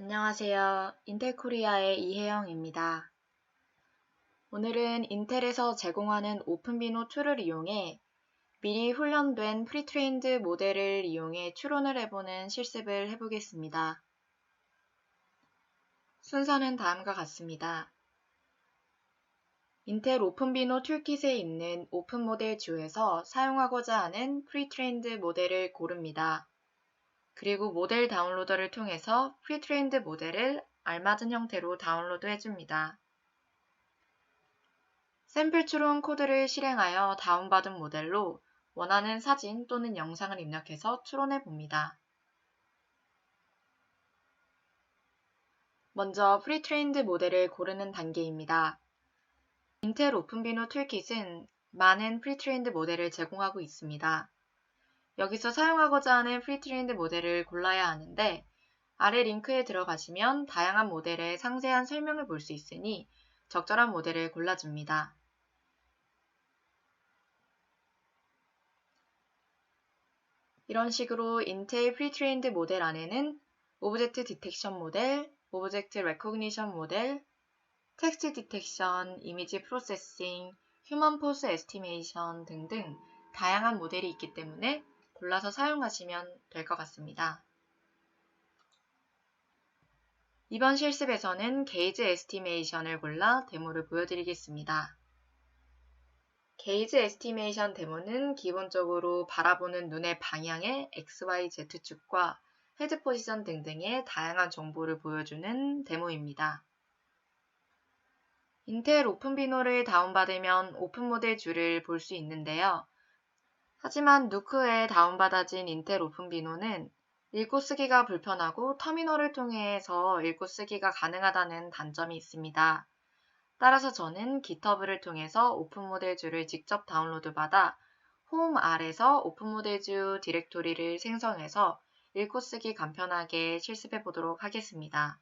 안녕하세요. 인텔코리아의 이혜영입니다. 오늘은 인텔에서 제공하는 오픈비노 툴을 이용해 미리 훈련된 프리트레인드 모델을 이용해 추론을 해보는 실습을 해보겠습니다. 순서는 다음과 같습니다. 인텔 오픈비노 툴킷에 있는 오픈모델 뷰에서 사용하고자 하는 프리트레인드 모델을 고릅니다. 그리고 모델 다운로더를 통해서 프리트레인드 모델을 알맞은 형태로 다운로드 해줍니다. 샘플 추론 코드를 실행하여 다운받은 모델로 원하는 사진 또는 영상을 입력해서 추론해 봅니다. 먼저 프리트레인드 모델을 고르는 단계입니다. 인텔 오픈비노 툴킷은 많은 프리트레인드 모델을 제공하고 있습니다. 여기서 사용하고자 하는 프리트레인드 모델을 골라야 하는데 아래 링크에 들어가시면 다양한 모델의 상세한 설명을 볼 수 있으니 적절한 모델을 골라줍니다. 이런 식으로 인텔 프리트레인드 모델 안에는 오브젝트 디텍션 모델, 오브젝트 레코그니션 모델, 텍스트 디텍션, 이미지 프로세싱, 휴먼 포스 에스티메이션 등등 다양한 모델이 있기 때문에 골라서 사용하시면 될 것 같습니다. 이번 실습에서는 게이지 에스티메이션을 골라 데모를 보여드리겠습니다. 게이지 에스티메이션 데모는 기본적으로 바라보는 눈의 방향의 XYZ축과 헤드 포지션 등등의 다양한 정보를 보여주는 데모입니다. 인텔 오픈비노를 다운받으면 오픈모델 뷰를 볼 수 있는데요. 하지만 누크에 다운받아진 인텔 오픈비노는 읽고 쓰기가 불편하고 터미널을 통해서 읽고 쓰기가 가능하다는 단점이 있습니다. 따라서 저는 GitHub를 통해서 오픈모델 뷰를 직접 다운로드받아 홈 R에서 오픈모델 뷰 디렉토리를 생성해서 읽고 쓰기 간편하게 실습해 보도록 하겠습니다.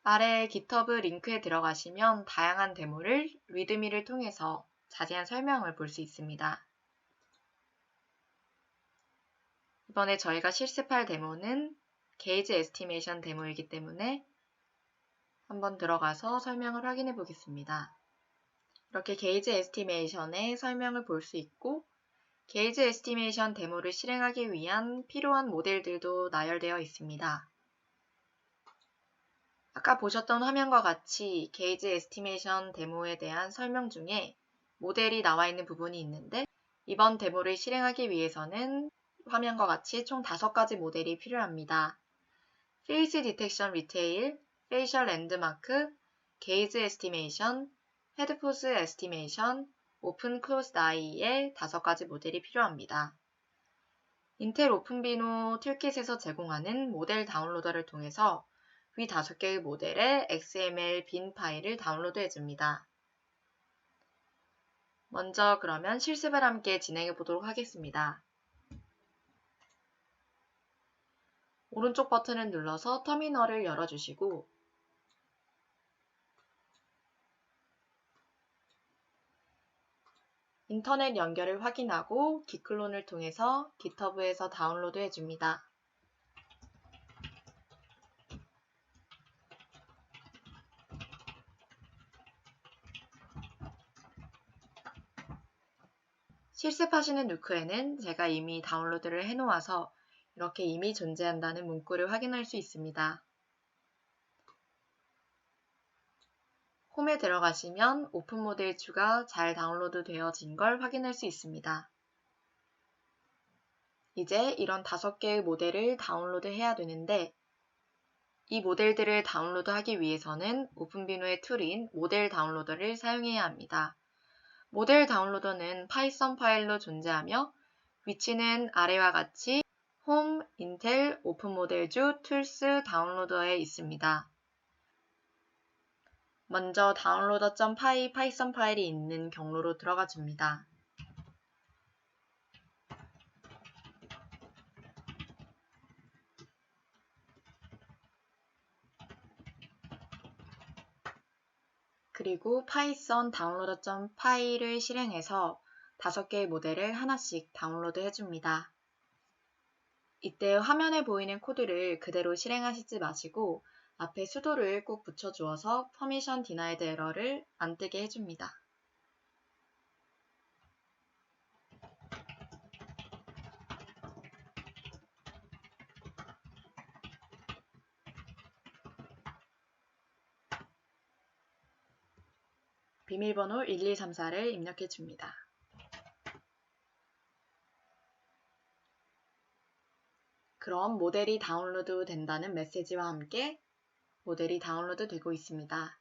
아래 GitHub 링크에 들어가시면 다양한 데모를 리드미를 통해서 자세한 설명을 볼 수 있습니다. 이번에 저희가 실습할 데모는 게이지 에스티메이션 데모이기 때문에 한번 들어가서 설명을 확인해 보겠습니다. 이렇게 게이지 에스티메이션의 설명을 볼 수 있고 게이지 에스티메이션 데모를 실행하기 위한 필요한 모델들도 나열되어 있습니다. 아까 보셨던 화면과 같이 게이지 에스티메이션 데모에 대한 설명 중에 모델이 나와 있는 부분이 있는데 이번 데모를 실행하기 위해서는 화면과 같이 총 5가지 모델이 필요합니다. 페이스 디텍션 리테일, 페이셜 랜드마크, 게이지 에스티메이션, 헤드 포즈 에스티메이션, 오픈 클로즈드 아이의 5가지 모델이 필요합니다. 인텔 오픈비노 툴킷에서 제공하는 모델 다운로더를 통해서 위 5개의 모델의 XML 빈 파일을 다운로드 해줍니다. 먼저 그러면 실습을 함께 진행해 보도록 하겠습니다. 오른쪽 버튼을 눌러서 터미널을 열어주시고 인터넷 연결을 확인하고 git클론을 통해서 GitHub에서 다운로드 해줍니다. 실습하시는 누크에는 제가 이미 다운로드를 해놓아서 이렇게 이미 존재한다는 문구를 확인할 수 있습니다. 홈에 들어가시면 오픈모델 뷰가 잘 다운로드 되어진 걸 확인할 수 있습니다. 이제 이런 5개의 모델을 다운로드 해야 되는데 이 모델들을 다운로드하기 위해서는 오픈비노의 툴인 모델 다운로더를 사용해야 합니다. 모델 다운로더는 파이썬 파일로 존재하며 위치는 아래와 같이 홈 인텔 오픈모델 뷰 툴스 다운로더에 있습니다. 먼저 다운로더.py 파이썬 파일이 있는 경로로 들어가 줍니다. 그리고 파이썬 다운로더.py를 실행해서 5개의 모델을 하나씩 다운로드 해줍니다. 이때 화면에 보이는 코드를 그대로 실행하시지 마시고 앞에 수도를 꼭 붙여주어서 퍼미션 디나이드 에러를 안 뜨게 해줍니다. 비밀번호 1134를 입력해 줍니다. 그럼 모델이 다운로드 된다는 메시지와 함께 모델이 다운로드 되고 있습니다.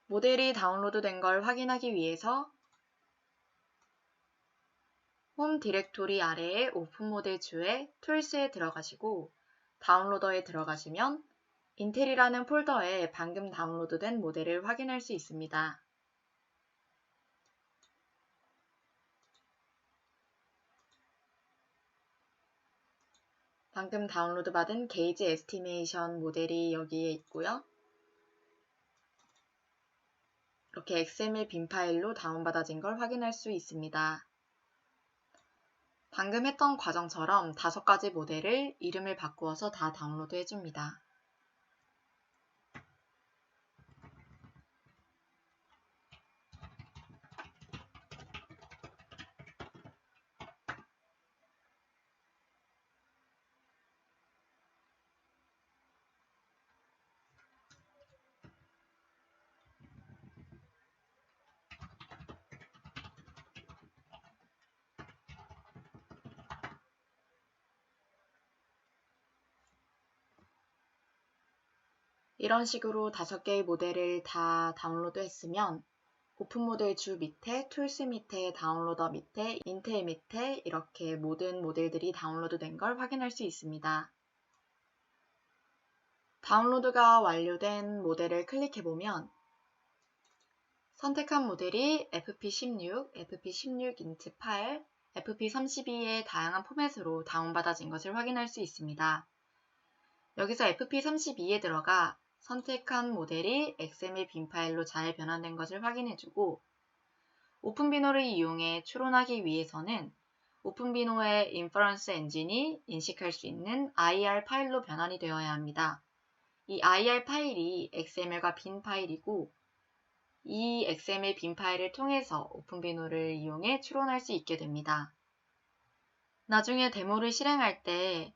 모델이 다운로드 된 걸 확인하기 위해서 홈 디렉토리 아래에 오픈 모델 주에 툴스에 들어가시고 다운로더에 들어가시면 인텔이라는 폴더에 방금 다운로드된 모델을 확인할 수 있습니다. 방금 다운로드 받은 게이지 에스티메이션 모델이 여기에 있고요. 이렇게 XML 빈 파일로 다운받아진 걸 확인할 수 있습니다. 방금 했던 과정처럼 5가지 모델을 이름을 바꾸어서 다 다운로드 해줍니다. 이런 식으로 5개의 모델을 다 다운로드 했으면 오픈 모델 주 밑에 툴스 밑에 다운로더 밑에 인텔 밑에 이렇게 모든 모델들이 다운로드 된 걸 확인할 수 있습니다. 다운로드가 완료된 모델을 클릭해보면 선택한 모델이 FP16, FP16 인트 파일, FP32의 다양한 포맷으로 다운받아진 것을 확인할 수 있습니다. 여기서 FP32에 들어가 선택한 모델이 XML 빈 파일로 잘 변환된 것을 확인해주고 오픈비노를 이용해 추론하기 위해서는 오픈비노의 인퍼런스 엔진이 인식할 수 있는 IR 파일로 변환이 되어야 합니다. 이 IR 파일이 XML과 빈 파일이고 이 XML 빈 파일을 통해서 오픈비노를 이용해 추론할 수 있게 됩니다. 나중에 데모를 실행할 때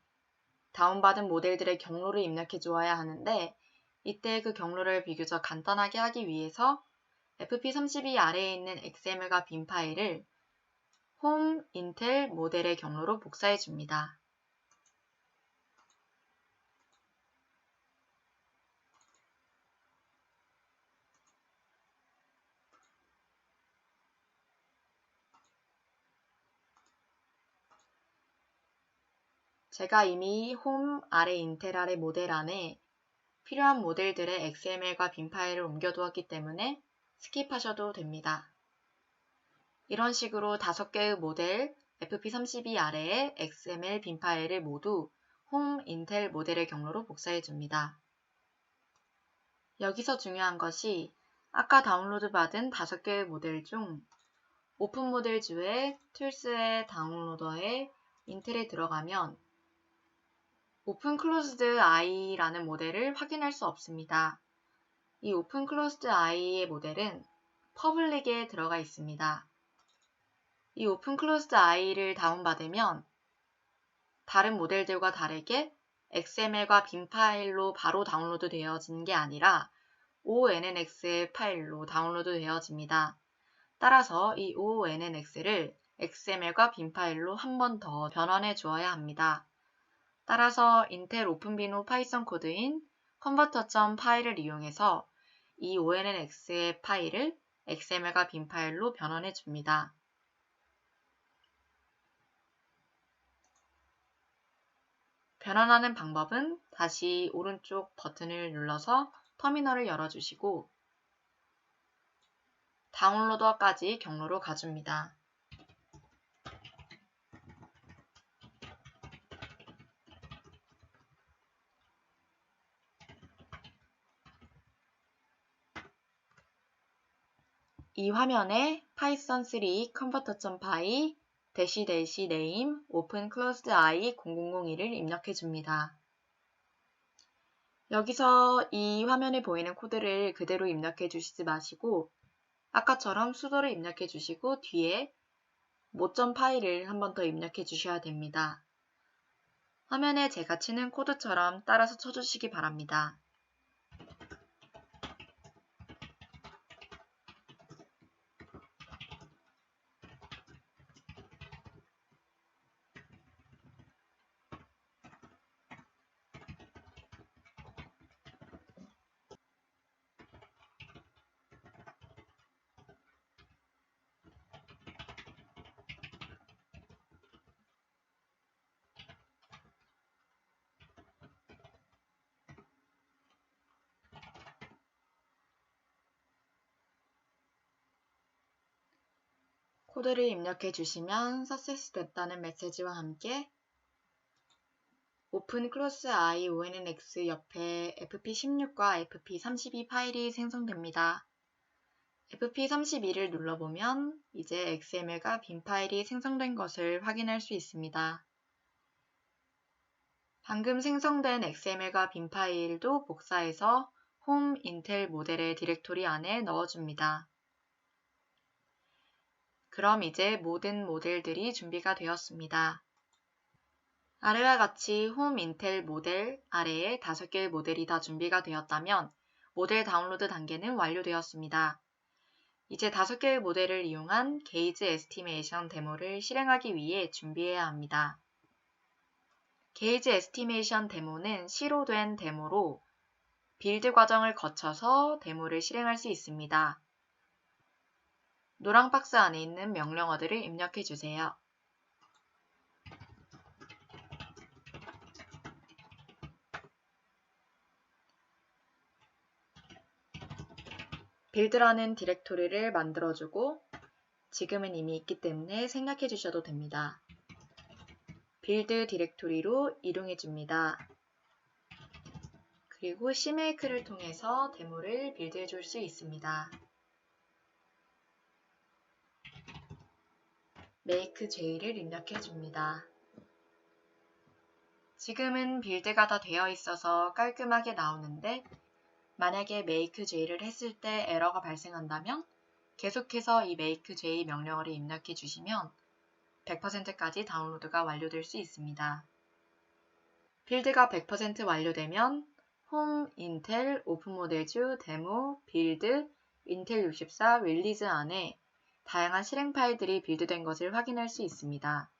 다운받은 모델들의 경로를 입력해 주어야 하는데 이때 그 경로를 비교적 간단하게 하기 위해서 FP32 아래에 있는 XML과 빈 파일을 홈 인텔 모델의 경로로 복사해 줍니다. 제가 이미 홈 아래 인텔 아래 모델 안에 필요한 모델들의 XML과 빈 파일을 옮겨두었기 때문에 스킵하셔도 됩니다. 이런 식으로 5개의 모델 FP32 아래의 XML 빈 파일을 모두 홈 인텔 모델의 경로로 복사해 줍니다. 여기서 중요한 것이 아까 다운로드 받은 5개의 모델 중 오픈 모델 주에 툴스의 다운로더에 인텔에 들어가면 오픈 클로즈드 i라는 모델을 확인할 수 없습니다. 이 오픈 클로즈드 i의 모델은 퍼블릭에 들어가 있습니다. 이 오픈 클로즈드 i를 다운받으면 다른 모델들과 다르게 XML과 빈 파일로 바로 다운로드 되어진 게 아니라 ONNX 파일로 다운로드 되어집니다. 따라서 이 ONNX를 XML과 빈 파일로 한 번 더 변환해 주어야 합니다. 따라서 인텔 오픈비노 파이썬 코드인 converter.py를 이용해서 이 ONNX의 파일을 XML과 빈 파일로 변환해 줍니다. 변환하는 방법은 다시 오른쪽 버튼을 눌러서 터미널을 열어주시고 다운로더까지 경로로 가줍니다. 이 화면에 python3 converter.py name open closed i 0001을 입력해 줍니다. 여기서 이 화면에 보이는 코드를 그대로 입력해 주시지 마시고 아까처럼 수도를 입력해 주시고 뒤에 mo.py를 한 번 더 입력해 주셔야 됩니다. 화면에 제가 치는 코드처럼 따라서 쳐주시기 바랍니다. 코드를 입력해 주시면 सक्세스 됐다는 메시지와 함께 오픈 클로스 i onnx 옆에 fp16과 fp32 파일이 생성됩니다. fp32를 눌러보면 이제 xml과 빈 파일이 생성된 것을 확인할 수 있습니다. 방금 생성된 XML과 빈 파일도 복사해서 홈 인텔 모델의 디렉토리 안에 넣어줍니다. 그럼 이제 모든 모델들이 준비가 되었습니다. 아래와 같이 홈 인텔 모델 아래에 5개의 모델이 다 준비가 되었다면 모델 다운로드 단계는 완료되었습니다. 이제 5개의 모델을 이용한 게이지 에스티메이션 데모를 실행하기 위해 준비해야 합니다. 게이지 에스티메이션 데모는 C로 된 데모로 빌드 과정을 거쳐서 데모를 실행할 수 있습니다. 노랑 박스 안에 있는 명령어들을 입력해 주세요. 빌드라는 디렉토리를 만들어주고 지금은 이미 있기 때문에 생략해 주셔도 됩니다. 빌드 디렉토리로 이동해 줍니다. 그리고 CMake를 통해서 데모를 빌드해 줄 수 있습니다. makej를 입력해 줍니다. 지금은 빌드가 다 되어 있어서 깔끔하게 나오는데 만약에 makej를 했을 때 에러가 발생한다면 계속해서 이 makej 명령어를 입력해 주시면 100%까지 다운로드가 완료될 수 있습니다. 빌드가 100% 완료되면 홈 인텔 오픈모델주 데모 빌드 인텔 64 릴리즈 안에 다양한 실행 파일들이 빌드된 것을 확인할 수 있습니다.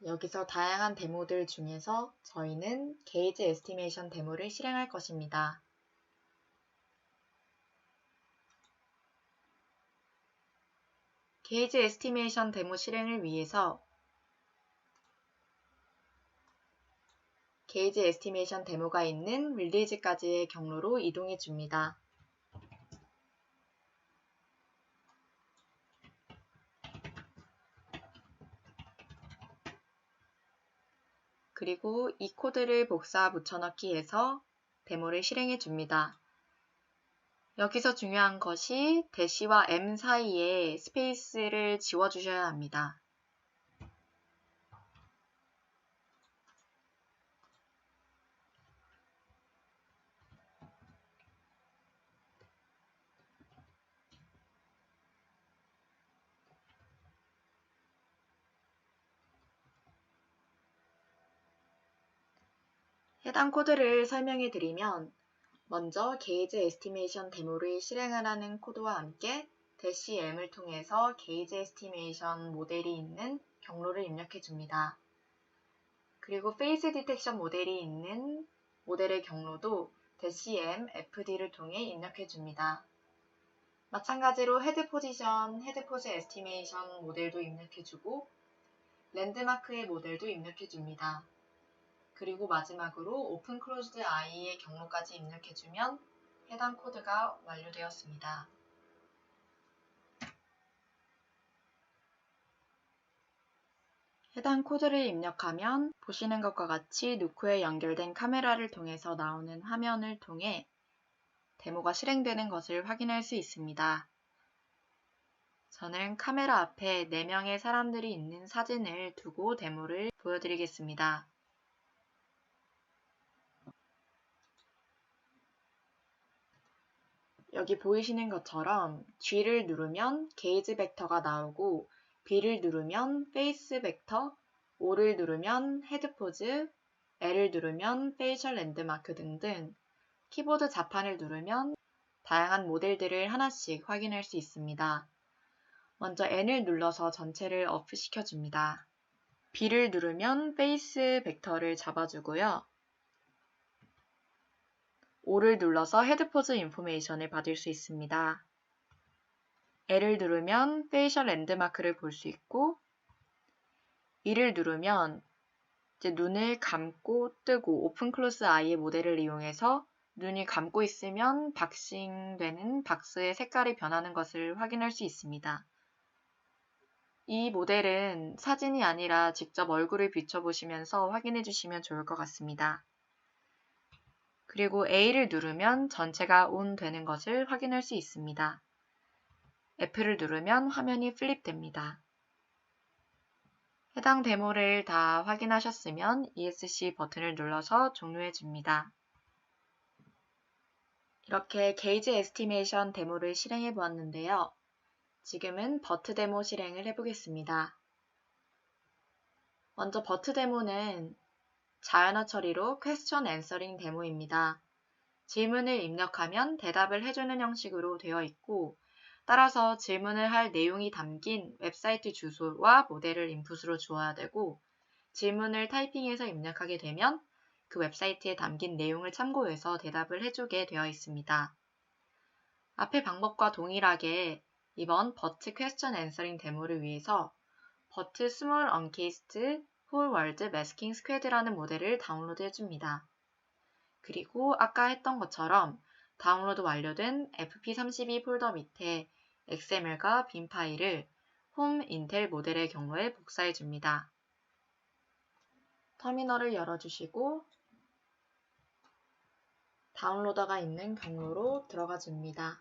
여기서 다양한 데모들 중에서 저희는 게이지 에스티메이션 데모를 실행할 것입니다. 게이지 에스티메이션 데모 실행을 위해서 게이지 에스티메이션 데모가 있는 릴리즈까지의 경로로 이동해 줍니다. 그리고 이 코드를 복사 붙여넣기 해서 데모를 실행해 줍니다. 여기서 중요한 것이 대시와 m 사이에 스페이스를 지워주셔야 합니다. 해당 코드를 설명해 드리면 먼저 게이지 에스티메이션 데모를 실행하라는 코드와 함께 -m을 통해서 게이지 에스티메이션 모델이 있는 경로를 입력해 줍니다. 그리고 페이스 디텍션 모델이 있는 모델의 경로도 -m fd를 통해 입력해 줍니다. 마찬가지로 헤드 포지션, 헤드 포즈 에스티메이션 모델도 입력해 주고 랜드마크의 모델도 입력해 줍니다. 그리고 마지막으로 오픈 클로즈드 i의 경로까지 입력해주면 해당 코드가 완료되었습니다. 해당 코드를 입력하면 보시는 것과 같이 누크에 연결된 카메라를 통해서 나오는 화면을 통해 데모가 실행되는 것을 확인할 수 있습니다. 저는 카메라 앞에 4명의 사람들이 있는 사진을 두고 데모를 보여드리겠습니다. 여기 보이시는 것처럼 G를 누르면 게이지 벡터가 나오고 B를 누르면 페이스 벡터, O를 누르면 헤드 포즈, L을 누르면 페이셜 랜드마크 등등 키보드 자판을 누르면 다양한 모델들을 하나씩 확인할 수 있습니다. 먼저 N을 눌러서 전체를 업시켜줍니다. B를 누르면 페이스 벡터를 잡아주고요. O를 눌러서 헤드 포즈 인포메이션을 받을 수 있습니다. L을 누르면 페이셜 랜드마크를 볼 수 있고 E를 누르면 이제 눈을 감고 뜨고 오픈 클로즈 아이의 모델을 이용해서 눈이 감고 있으면 박싱되는 박스의 색깔이 변하는 것을 확인할 수 있습니다. 이 모델은 사진이 아니라 직접 얼굴을 비춰보시면서 확인해 주시면 좋을 것 같습니다. 그리고 A를 누르면 전체가 온 되는 것을 확인할 수 있습니다. F를 누르면 화면이 플립됩니다. 해당 데모를 다 확인하셨으면 ESC 버튼을 눌러서 종료해 줍니다. 이렇게 게이지 에스티메이션 데모를 실행해 보았는데요. 지금은 버트 데모 실행을 해보겠습니다. 먼저 버트 데모는 자연어 처리로 퀘스천 앤서링 데모입니다. 질문을 입력하면 대답을 해주는 형식으로 되어 있고 따라서 질문을 할 내용이 담긴 웹사이트 주소와 모델을 인풋으로 주어야 되고 질문을 타이핑해서 입력하게 되면 그 웹사이트에 담긴 내용을 참고해서 대답을 해주게 되어 있습니다. 앞의 방법과 동일하게 이번 버트 퀘스천 앤서링 데모를 위해서 버트 스몰 언케이스드 홀 월드 매스킹 스퀘드라는 모델을 다운로드 해줍니다. 그리고 아까 했던 것처럼 다운로드 완료된 fp32 폴더 밑에 XML과 빈 파일을 홈 인텔 모델의 경우에 복사해 줍니다. 터미널을 열어주시고 다운로더가 있는 경로로 들어가 줍니다.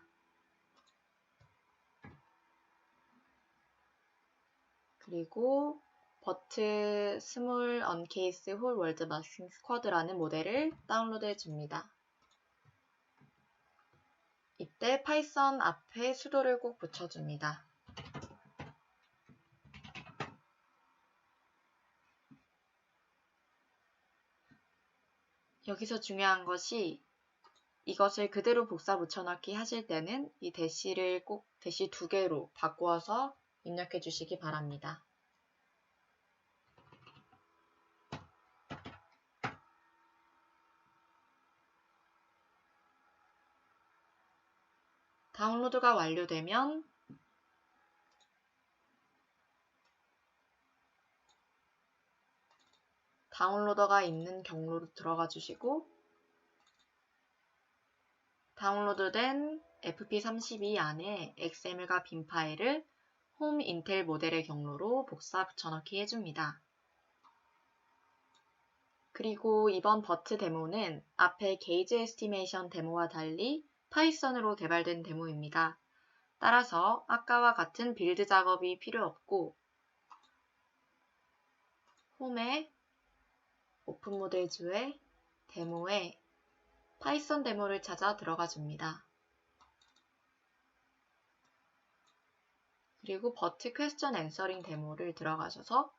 그리고 버트 스몰 언케이스 홀 월드 마스킹 스쿼드라는 모델을 다운로드 해줍니다. 이때 파이썬 앞에 수도를 꼭 붙여줍니다. 여기서 중요한 것이 이것을 그대로 복사 붙여넣기 하실 때는 이 대시를 꼭 대시 2개로 바꾸어서 입력해 주시기 바랍니다. 다운로드가 완료되면 다운로더가 있는 경로로 들어가 주시고 다운로드된 fp32 안에 XML과 빈 파일을 홈 인텔 모델의 경로로 복사 붙여넣기 해줍니다. 그리고 이번 버트 데모는 앞의 게이지 에스티메이션 데모와 달리 파이썬으로 개발된 데모입니다. 따라서 아까와 같은 빌드 작업이 필요 없고 홈에 오픈 모델 뷰에 데모에 파이썬 데모를 찾아 들어가 줍니다. 그리고 버트 퀘스천 앤서링 데모를 들어가셔서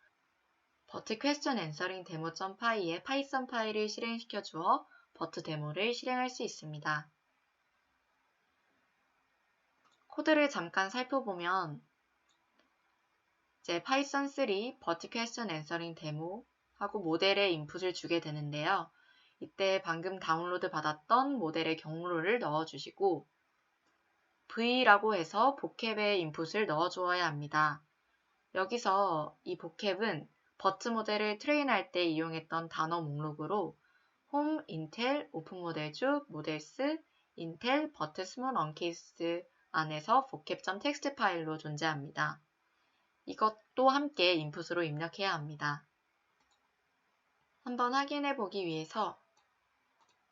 버트 퀘스천 앤서링 데모.py에 파이썬 파일을 실행시켜 주어 버트 데모를 실행할 수 있습니다. 코드를 잠깐 살펴보면 이제 파이썬 3 버트 퀘스천 앤서링 데모 하고 모델에 인풋을 주게 되는데요. 이때 방금 다운로드 받았던 모델의 경로를 넣어주시고 V라고 해서 보캡의 인풋을 넣어주어야 합니다. 여기서 이 보캡은 버트 모델을 트레인할 때 이용했던 단어 목록으로 홈, 인텔, 오픈 모델주, 모델스, 인텔, 버트 스몰 언케이스 안에서 vocab.txt 파일로 존재합니다. 이것도 함께 인풋으로 입력해야 합니다. 한번 확인해 보기 위해서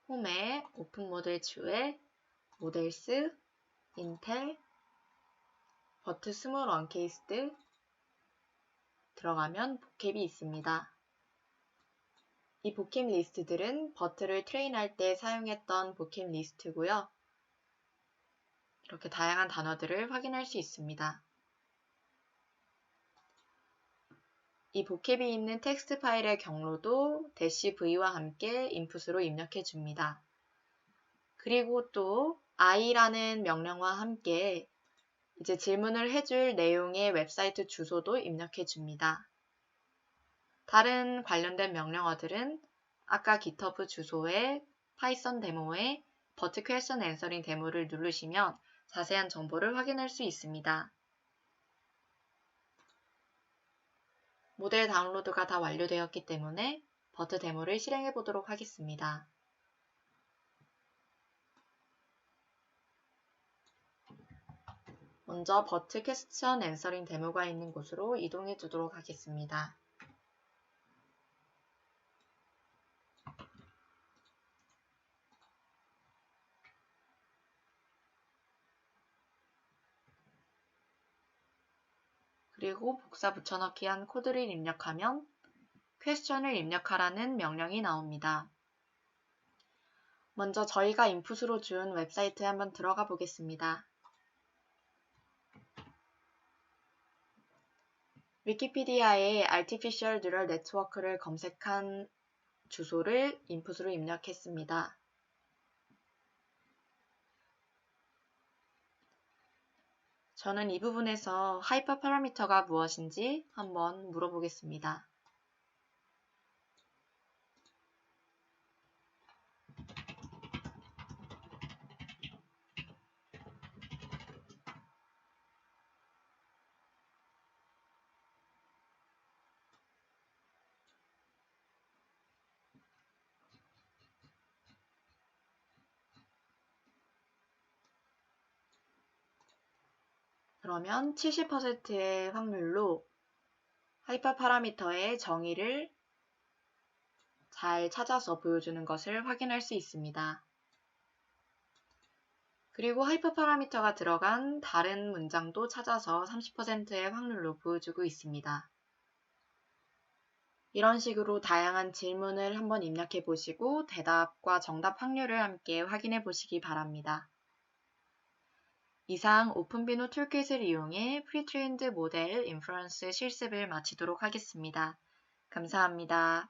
홈에 오픈 모델 뷰에 모델스, 인텔, 버트 스몰 언케이스드 들어가면 보캡이 있습니다. 이 보캡 리스트들은 버트를 트레인할 때 사용했던 보캡 리스트고요. 이렇게 다양한 단어들을 확인할 수 있습니다. 이 보캡이 있는 텍스트 파일의 경로도 -v와 함께 인풋으로 입력해 줍니다. 그리고 또 i라는 명령과 함께 이제 질문을 해줄 내용의 웹사이트 주소도 입력해 줍니다. 다른 관련된 명령어들은 아까 GitHub 주소에 파이썬 데모에 버트 퀘스천 앤서링 데모를 누르시면 자세한 정보를 확인할 수 있습니다. 모델 다운로드가 다 완료되었기 때문에 버트 데모를 실행해 보도록 하겠습니다. 먼저 버트 퀘스천 앤서링 데모가 있는 곳으로 이동해 두도록 하겠습니다. 그리고 복사 붙여넣기 한 코드를 입력하면 퀘스천을 입력하라는 명령이 나옵니다. 먼저 저희가 인풋으로 준 웹사이트에 한번 들어가 보겠습니다. 위키피디아에 Artificial Neural Network를 검색한 주소를 인풋으로 입력했습니다. 저는 이 부분에서 하이퍼 파라미터가 무엇인지 한번 물어보겠습니다. 그러면 70%의 확률로 하이퍼 파라미터의 정의를 잘 찾아서 보여주는 것을 확인할 수 있습니다. 그리고 하이퍼 파라미터가 들어간 다른 문장도 찾아서 30%의 확률로 보여주고 있습니다. 이런 식으로 다양한 질문을 한번 입력해 보시고 대답과 정답 확률을 함께 확인해 보시기 바랍니다. 이상 오픈비노 툴킷을 이용해 프리트레인드 모델 인퍼런스 실습을 마치도록 하겠습니다. 감사합니다.